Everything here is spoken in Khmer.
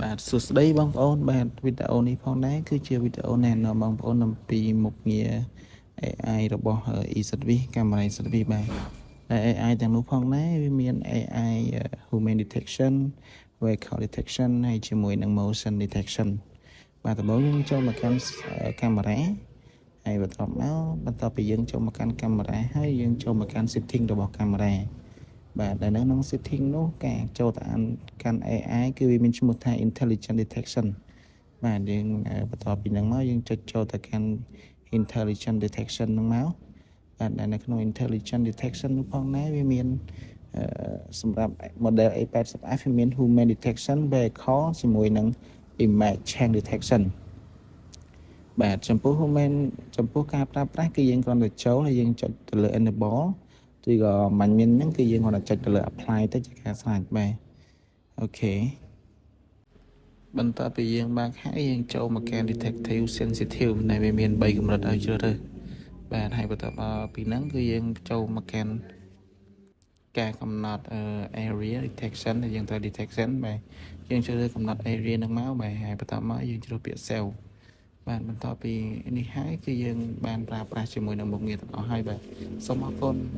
បាទសួស្តីបងប្អូនបាទវីដេអូនេះផងដែរគឺជាវីដេអូណែនាំបងប្អូនអំពីមុខងារ AI របស់ e-service កាមេរ៉ា e-service បាទតែ AI ទាំងនោះផងដែរវាមាន AI human detection vehicle detection ហើយជាមួយនឹង motion detection បាទដំបូងយើងចូលមកកាន់កាមេរ៉ាហើយបន្ទាប់ពីយើងចូលមកកាន់កាមេរ៉ាហើយយើងចូលមកកាន់ setting របស់កាមេរ៉ាបាទដែលនៅក្នុង setting នោះការចូលទៅកាន់ AI គឺវាមានឈ្មោះថា intelligent detection បាទយើងបន្ទាប់ពីហ្នឹងមកយើងចុចចូលទៅកាន់ intelligent detection ហ្នឹងមកបាទដែលនៅក្នុង intelligent detection នោះផងដែរវាមានសម្រាប់ model A80F វាមាន human detection vehicle ជាមួយនឹង image change detection បាទចំពោះការប្រើប្រាស់គឺយើងគ្រាន់តែចូលហើយយើងចុចទៅលើ enable ឬក៏មិនមានហ្នឹងគឺយើងគ្រាន់តែចុចទៅលើ apply ទៅជាការស្រេចបាទអូខេបន្ទាប់ពីយើងបើកហើយយើងចូលមកកាន់ detective sensitive ដែលវាមាន3កម្រិតឲ្យជ្រើសរើសបាទហើយបន្ទាប់ពីហ្នឹងគឺយើងចូលមកកាន់ការកំណត់ area detection ដែលយើងត្រូវ detection បាទយើងជ្រើសរើសកំណត់ area ហ្នឹងមកបាទហើយបន្ទាប់មកយើងជ្រើសពាក្យ cell បាទបន្ទាប់ពីនេះហើយគឺយើងបានប្រើប្រាស់ជាមួយនឹងមុខងារទាំងអស់ហើយបាទសូមអរគុណ